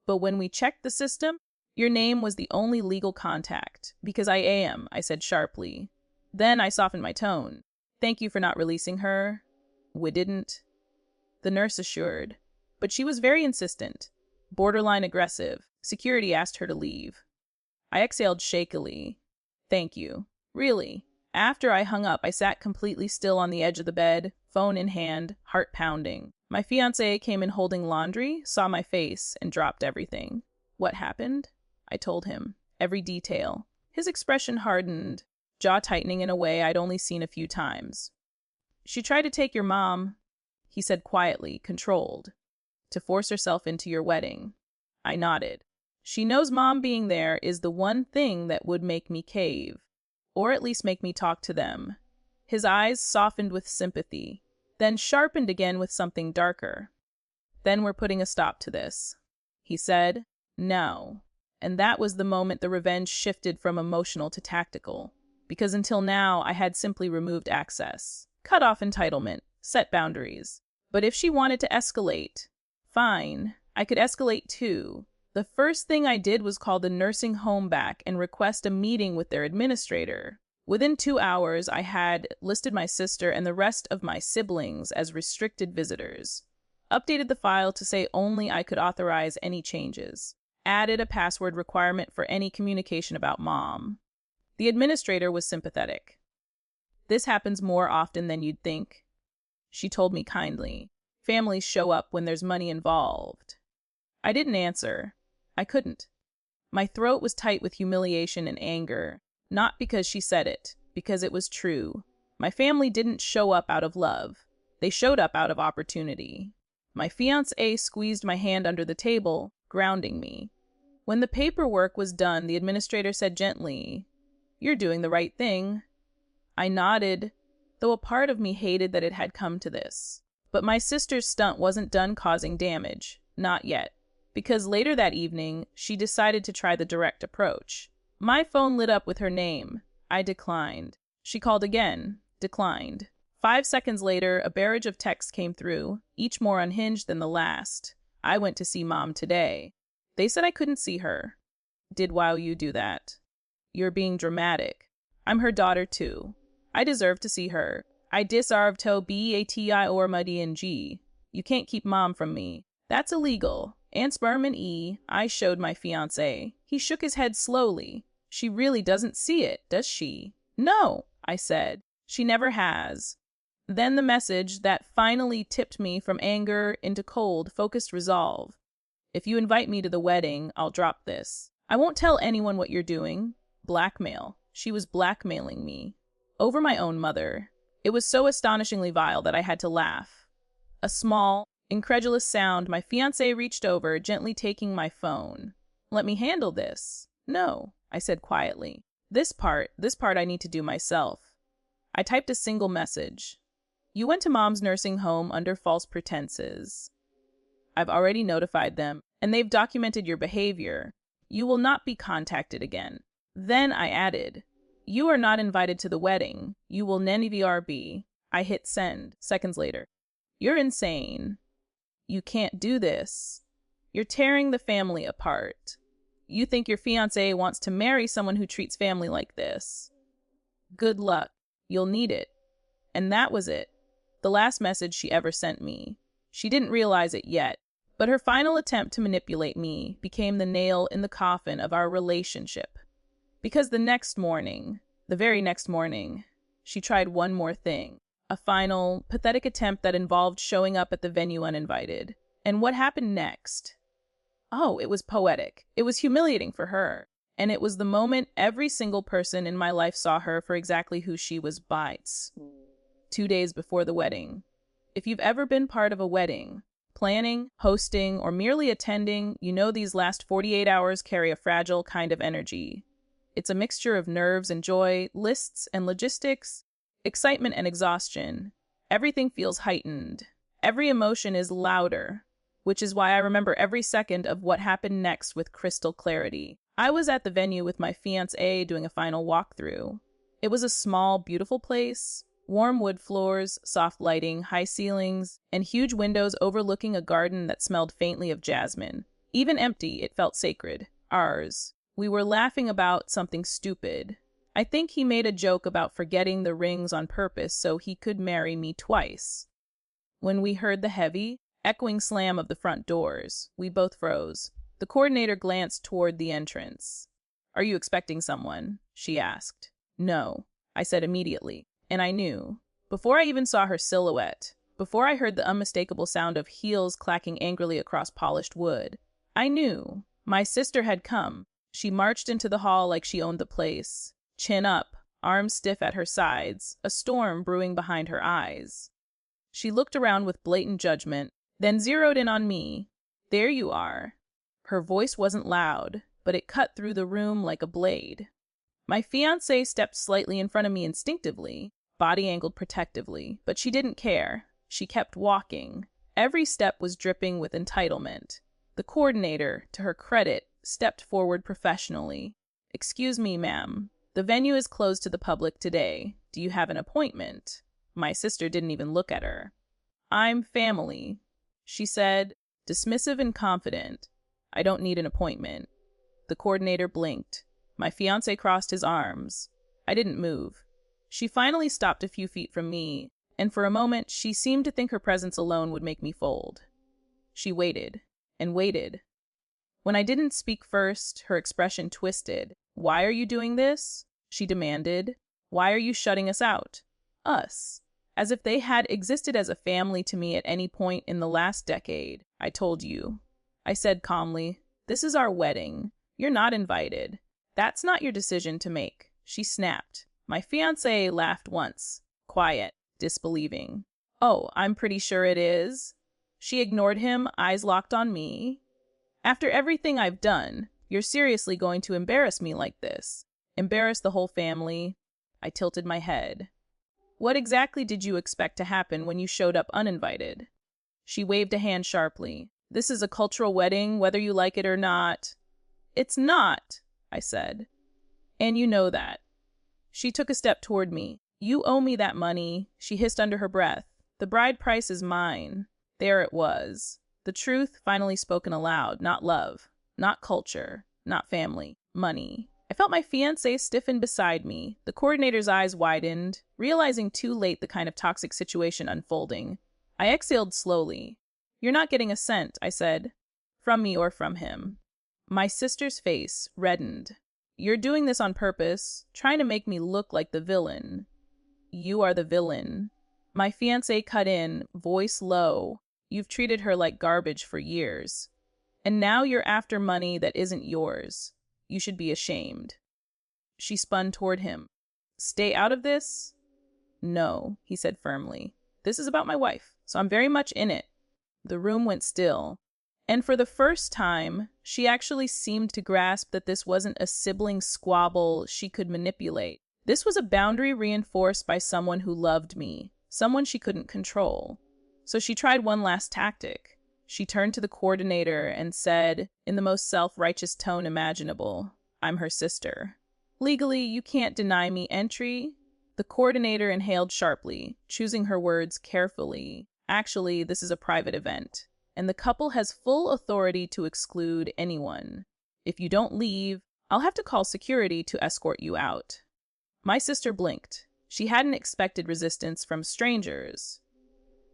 But when we checked the system, your name was the only legal contact. Because I am, I said sharply. Then I softened my tone. Thank you for not releasing her. We didn't. The nurse assured. But she was very insistent. Borderline aggressive. Security asked her to leave. I exhaled shakily. Thank you. Really. After I hung up, I sat completely still on the edge of the bed, phone in hand, heart pounding. My fiancé came in holding laundry, saw my face, and dropped everything. What happened? I told him. Every detail. His expression hardened, jaw tightening in a way I'd only seen a few times. She tried to take your mom, he said quietly, controlled, to force herself into your wedding. I nodded. She knows Mom being there is the one thing that would make me cave, or at least make me talk to them. His eyes softened with sympathy, then sharpened again with something darker. Then we're putting a stop to this. He said, no. And that was the moment the revenge shifted from emotional to tactical, because until now I had simply removed access, cut off entitlement, set boundaries. But if she wanted to escalate, fine, I could escalate too. The first thing I did was call the nursing home back and request a meeting with their administrator. Within 2 hours, I had listed my sister and the rest of my siblings as restricted visitors, updated the file to say only I could authorize any changes, added a password requirement for any communication about Mom. The administrator was sympathetic. This happens more often than you'd think, she told me kindly. Families show up when there's money involved. I didn't answer. I couldn't. My throat was tight with humiliation and anger, not because she said it, because it was true. My family didn't show up out of love. They showed up out of opportunity. My fiancé squeezed my hand under the table, grounding me. When the paperwork was done, the administrator said gently, "You're doing the right thing." I nodded, though a part of me hated that it had come to this. But my sister's stunt wasn't done causing damage. Not yet. Because later that evening, she decided to try the direct approach. My phone lit up with her name. I declined. She called again. Declined. 5 seconds later, a barrage of texts came through, each more unhinged than the last. I went to see Mom today. They said I couldn't see her. Did wow you do that? You're being dramatic. I'm her daughter too. I deserve to see her. I disarved to BATI or my DNG. You can't keep mom from me. That's illegal. And sperm and I showed my fiancé. He shook his head slowly. She really doesn't see it, does she? No, I said. She never has. Then the message that finally tipped me from anger into cold, focused resolve. If you invite me to the wedding, I'll drop this. I won't tell anyone what you're doing. Blackmail. She was blackmailing me. Over my own mother. It was so astonishingly vile that I had to laugh. A small, incredulous sound, my fiancé reached over, gently taking my phone. Let me handle this. No, I said quietly. This part I need to do myself. I typed a single message. You went to mom's nursing home under false pretenses. I've already notified them, and they've documented your behavior. You will not be contacted again. Then I added, you are not invited to the wedding. You will be. I hit send. Seconds later. You're insane. You can't do this. You're tearing the family apart. You think your fiancé wants to marry someone who treats family like this. Good luck. You'll need it. And that was it. The last message she ever sent me. She didn't realize it yet, but her final attempt to manipulate me became the nail in the coffin of our relationship. Because the very next morning, she tried one more thing. A final, pathetic attempt that involved showing up at the venue uninvited. And what happened next? Oh, it was poetic. It was humiliating for her. And it was the moment every single person in my life saw her for exactly who she was. 2 days before the wedding. If you've ever been part of a wedding, planning, hosting, or merely attending, you know these last 48 hours carry a fragile kind of energy. It's a mixture of nerves and joy, lists and logistics, excitement and exhaustion. Everything feels heightened. Every emotion is louder, which is why I remember every second of what happened next with crystal clarity. I was at the venue with my fiancé doing a final walkthrough. It was a small, beautiful place. Warm wood floors, soft lighting, high ceilings, and huge windows overlooking a garden that smelled faintly of jasmine. Even empty, it felt sacred. Ours. We were laughing about something stupid. I think he made a joke about forgetting the rings on purpose so he could marry me twice. When we heard the heavy, echoing slam of the front doors, we both froze. The coordinator glanced toward the entrance. "Are you expecting someone?" she asked. "No," I said immediately. And I knew. Before I even saw her silhouette, before I heard the unmistakable sound of heels clacking angrily across polished wood, I knew. My sister had come. She marched into the hall like she owned the place. Chin up, arms stiff at her sides, a storm brewing behind her eyes. She looked around with blatant judgment, then zeroed in on me. "There you are." Her voice wasn't loud, but it cut through the room like a blade. My fiancé stepped slightly in front of me instinctively, body angled protectively, but she didn't care. She kept walking. Every step was dripping with entitlement. The coordinator, to her credit, stepped forward professionally. "Excuse me, ma'am. The venue is closed to the public today. Do you have an appointment?" My sister didn't even look at her. "I'm family," she said, dismissive and confident. "I don't need an appointment." The coordinator blinked. My fiancé crossed his arms. I didn't move. She finally stopped a few feet from me, and for a moment she seemed to think her presence alone would make me fold. She waited and waited. When I didn't speak first, her expression twisted. "Why are you doing this?" she demanded. "Why are you shutting us out?" Us. As if they had existed as a family to me at any point in the last decade. "I told you," I said calmly. "This is our wedding. You're not invited. That's not your decision to make." She snapped. My fiancé laughed once. Quiet, disbelieving. "Oh, I'm pretty sure it is." She ignored him, eyes locked on me. "After everything I've done, you're seriously going to embarrass me like this? Embarrass the whole family?" I tilted my head. "What exactly did you expect to happen when you showed up uninvited?" She waved a hand sharply. "This is a cultural wedding, whether you like it or not." "It's not," I said. "And you know that." She took a step toward me. "You owe me that money," she hissed under her breath. "The bride price is mine." There it was. The truth finally spoken aloud. Not love, not culture, not family. Money. I felt my fiancé stiffen beside me. The coordinator's eyes widened, realizing too late the kind of toxic situation unfolding. I exhaled slowly. "You're not getting a cent," I said. "From me or from him." My sister's face reddened. "You're doing this on purpose, trying to make me look like the villain." "You are the villain." My fiancé cut in, voice low. "You've treated her like garbage for years. And now you're after money that isn't yours. You should be ashamed." She spun toward him. "Stay out of this?" "No," he said firmly. "This is about my wife, so I'm very much in it." The room went still. And for the first time, she actually seemed to grasp that this wasn't a sibling squabble she could manipulate. This was a boundary reinforced by someone who loved me, someone she couldn't control. So she tried one last tactic. She turned to the coordinator and said, in the most self-righteous tone imaginable, "I'm her sister. Legally, you can't deny me entry." The coordinator inhaled sharply, choosing her words carefully. "Actually, this is a private event, and the couple has full authority to exclude anyone. If you don't leave, I'll have to call security to escort you out." My sister blinked. She hadn't expected resistance from strangers.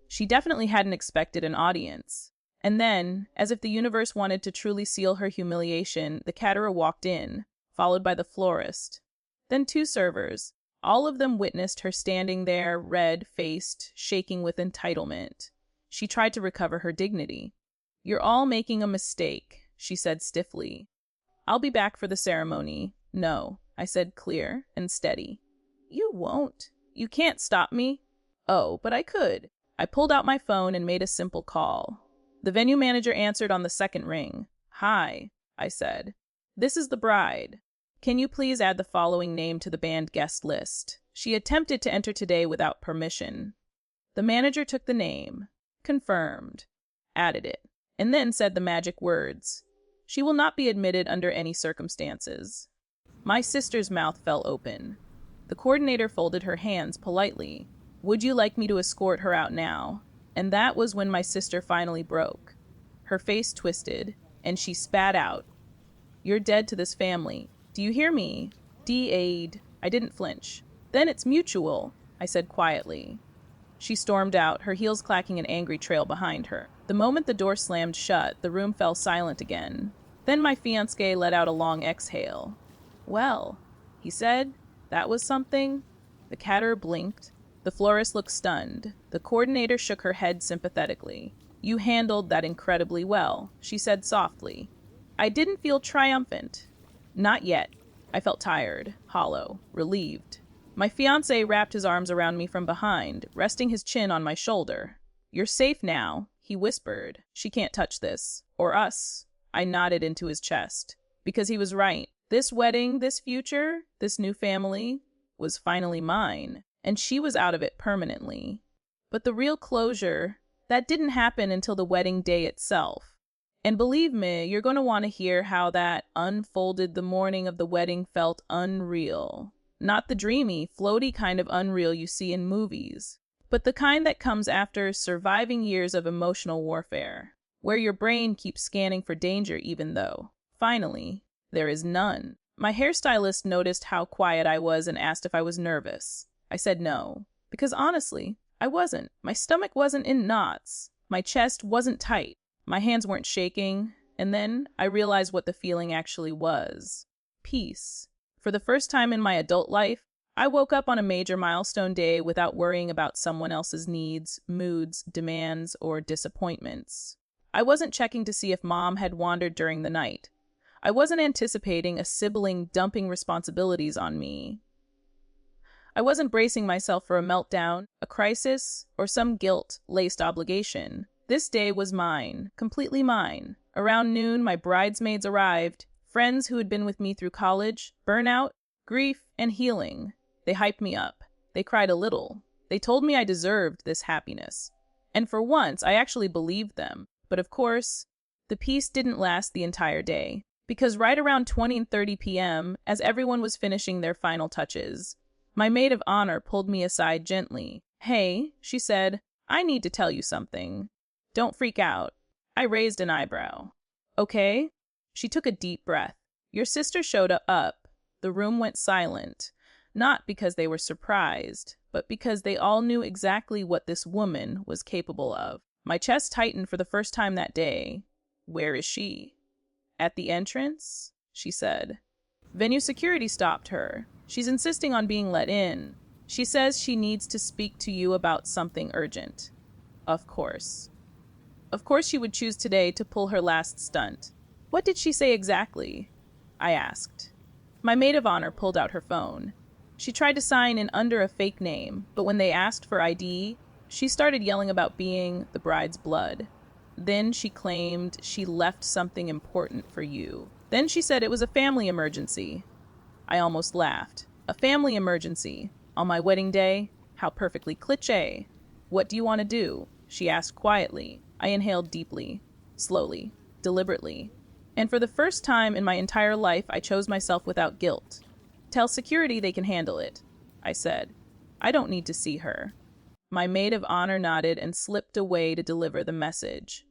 She definitely hadn't expected an audience. And then, as if the universe wanted to truly seal her humiliation, the caterer walked in, followed by the florist. Then 2 servers. All of them witnessed her standing there, red-faced, shaking with entitlement. She tried to recover her dignity. "You're all making a mistake," she said stiffly. "I'll be back for the ceremony." "No," I said clear and steady. "You won't. You can't stop me." "Oh, but I could." I pulled out my phone and made a simple call. The venue manager answered on the second ring. "Hi," I said. "This is the bride. Can you please add the following name to the band guest list? She attempted to enter today without permission." The manager took the name, confirmed, added it, and then said the magic words. "She will not be admitted under any circumstances." My sister's mouth fell open. The coordinator folded her hands politely. "Would you like me to escort her out now?" And that was when my sister finally broke. Her face twisted, and she spat out. "You're dead to this family. Do you hear me? D-aid." I didn't flinch. "Then it's mutual," I said quietly. She stormed out, her heels clacking an angry trail behind her. The moment the door slammed shut, the room fell silent again. Then my fiancé let out a long exhale. "Well," he said, "that was something." The caterer blinked. The florist looked stunned. The coordinator shook her head sympathetically. "You handled that incredibly well," she said softly. I didn't feel triumphant. Not yet. I felt tired, hollow, relieved. My fiancé wrapped his arms around me from behind, resting his chin on my shoulder. "You're safe now," he whispered. "She can't touch this. Or us." I nodded into his chest. Because he was right. This wedding, this future, this new family was finally mine. And she was out of it permanently. But the real closure, that didn't happen until the wedding day itself. And believe me, you're going to want to hear how that unfolded. The morning of the wedding felt unreal. Not the dreamy, floaty kind of unreal you see in movies, but the kind that comes after surviving years of emotional warfare, where your brain keeps scanning for danger even though, finally, there is none. My hairstylist noticed how quiet I was and asked if I was nervous. I said no, because honestly, I wasn't. My stomach wasn't in knots. My chest wasn't tight. My hands weren't shaking. And then I realized what the feeling actually was. Peace. For the first time in my adult life, I woke up on a major milestone day without worrying about someone else's needs, moods, demands, or disappointments. I wasn't checking to see if mom had wandered during the night. I wasn't anticipating a sibling dumping responsibilities on me. I wasn't bracing myself for a meltdown, a crisis, or some guilt-laced obligation. This day was mine, completely mine. Around noon, my bridesmaids arrived, friends who had been with me through college, burnout, grief, and healing. They hyped me up. They cried a little. They told me I deserved this happiness. And for once, I actually believed them. But of course, the peace didn't last the entire day. Because right around 20 and 30 p.m., as everyone was finishing their final touches, my maid of honor pulled me aside gently. "Hey," she said, "I need to tell you something. Don't freak out." I raised an eyebrow. "Okay?" She took a deep breath. "Your sister showed up. The room went silent, not because they were surprised, but because they all knew exactly what this woman was capable of. My chest tightened for the first time that day. Where is she? At the entrance, she said. Venue security stopped her. She's insisting on being let in. She says she needs to speak to you about something urgent. Of course. Of course she would choose today to pull her last stunt. What did she say exactly? I asked. My maid of honor pulled out her phone. She tried to sign in under a fake name, but when they asked for ID, she started yelling about being the bride's blood. Then she claimed she left something important for you. Then she said it was a family emergency. I almost laughed. A family emergency. On my wedding day? How perfectly cliché. What do you want to do? She asked quietly. I inhaled deeply, slowly, deliberately. And for the first time in my entire life, I chose myself without guilt. Tell security they can handle it, I said. I don't need to see her. My maid of honor nodded and slipped away to deliver the message.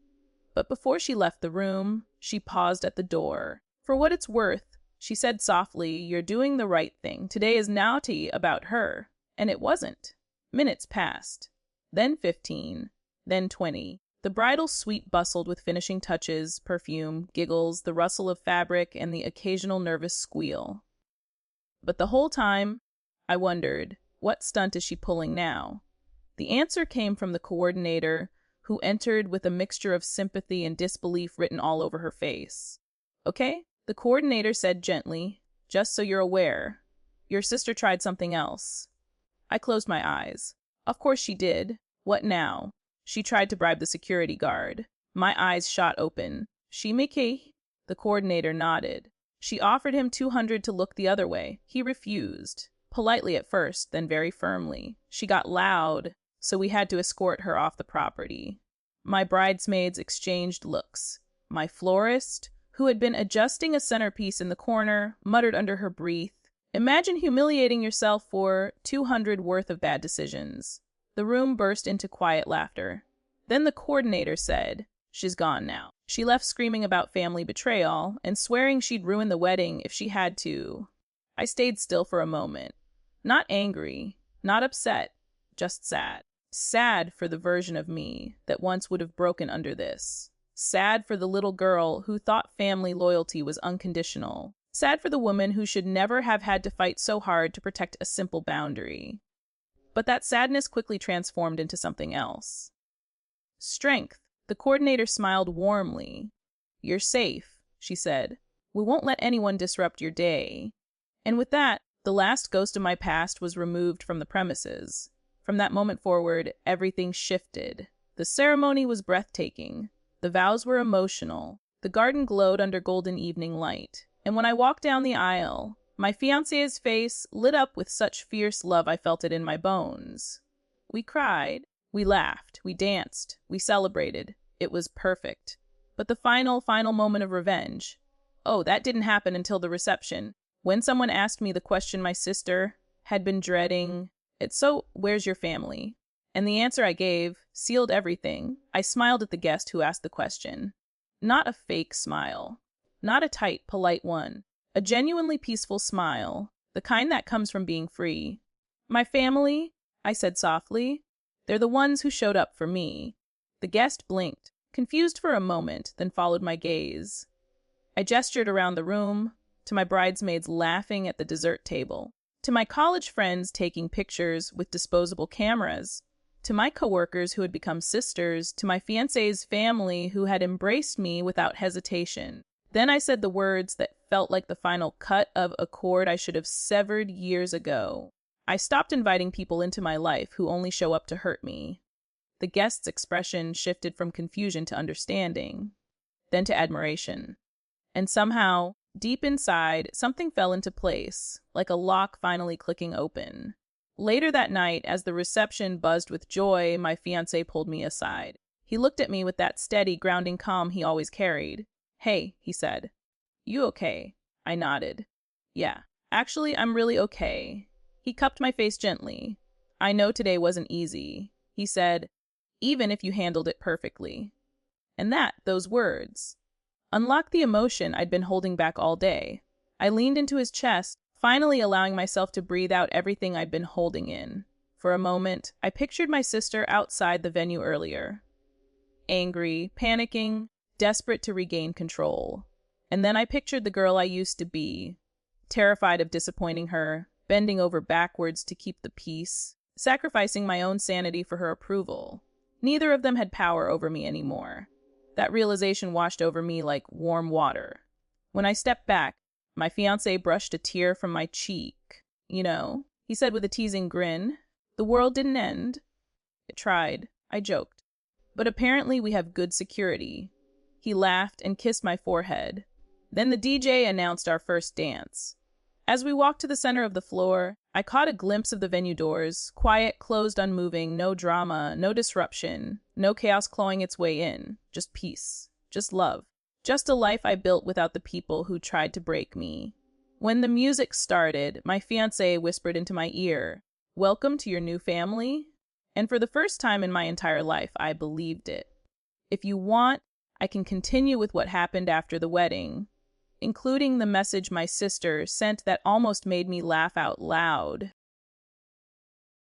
But before she left the room, she paused at the door. For what it's worth, she said softly, you're doing the right thing. Today is naughty about her. And it wasn't. Minutes passed. Then 15. Then 20. The bridal suite bustled with finishing touches, perfume, giggles, the rustle of fabric, and the occasional nervous squeal. But the whole time, I wondered, what stunt is she pulling now? The answer came from the coordinator, who entered with a mixture of sympathy and disbelief written all over her face. Okay, the coordinator said gently, just so you're aware, your sister tried something else. I closed my eyes. Of course she did. What now? She tried to bribe the security guard. My eyes shot open. She Mickey? The coordinator nodded. She offered him 200 to look the other way. He refused. Politely at first, then very firmly. She got loud, so we had to escort her off the property. My bridesmaids exchanged looks. My florist, who had been adjusting a centerpiece in the corner, muttered under her breath, imagine humiliating yourself for 200 worth of bad decisions. The room burst into quiet laughter. Then the coordinator said, she's gone now. She left screaming about family betrayal and swearing she'd ruin the wedding if she had to. I stayed still for a moment. Not angry, not upset, just sad. Sad for the version of me that once would have broken under this. Sad for the little girl who thought family loyalty was unconditional. Sad for the woman who should never have had to fight so hard to protect a simple boundary. But that sadness quickly transformed into something else. Strength. The coordinator smiled warmly. You're safe, she said. We won't let anyone disrupt your day. And with that, the last ghost of my past was removed from the premises. From that moment forward, everything shifted. The ceremony was breathtaking. The vows were emotional. The garden glowed under golden evening light. And when I walked down the aisle, my fiancé's face lit up with such fierce love I felt it in my bones. We cried, we laughed, we danced, we celebrated. It was perfect. But the final moment of revenge, oh, that didn't happen until the reception. When someone asked me the question my sister had been dreading, it's so, where's your family? And the answer I gave sealed everything. I smiled at the guest who asked the question. Not a fake smile. Not a tight, polite one. A genuinely peaceful smile, the kind that comes from being free. My family, I said softly, they're the ones who showed up for me. The guest blinked, confused for a moment, then followed my gaze. I gestured around the room, to my bridesmaids laughing at the dessert table, to my college friends taking pictures with disposable cameras, to my coworkers who had become sisters, to my fiancé's family who had embraced me without hesitation. Then I said the words that felt like the final cut of a cord I should have severed years ago. I stopped inviting people into my life who only show up to hurt me. The guest's expression shifted from confusion to understanding, then to admiration. And somehow, deep inside, something fell into place, like a lock finally clicking open. Later that night, as the reception buzzed with joy, my fiancé pulled me aside. He looked at me with that steady, grounding calm he always carried. Hey, he said. You okay? I nodded. Yeah, actually, I'm really okay. He cupped my face gently. I know today wasn't easy. He said, even if you handled it perfectly. And those words, unlocked the emotion I'd been holding back all day. I leaned into his chest, finally allowing myself to breathe out everything I'd been holding in. For a moment, I pictured my sister outside the venue earlier, angry, panicking, desperate to regain control. And then I pictured the girl I used to be, terrified of disappointing her, bending over backwards to keep the peace, sacrificing my own sanity for her approval. Neither of them had power over me anymore. That realization washed over me like warm water. When I stepped back, my fiancé brushed a tear from my cheek. "You know," he said with a teasing grin, "the world didn't end." "It tried," I joked. "But apparently we have good security." He laughed and kissed my forehead. Then the DJ announced our first dance. As we walked to the center of the floor, I caught a glimpse of the venue doors, quiet, closed, unmoving, no drama, no disruption, no chaos clawing its way in, just peace, just love, just a life I built without the people who tried to break me. When the music started, my fiancé whispered into my ear, "Welcome to your new family." And for the first time in my entire life, I believed it. If you want, I can continue with what happened after the wedding, including the message my sister sent that almost made me laugh out loud.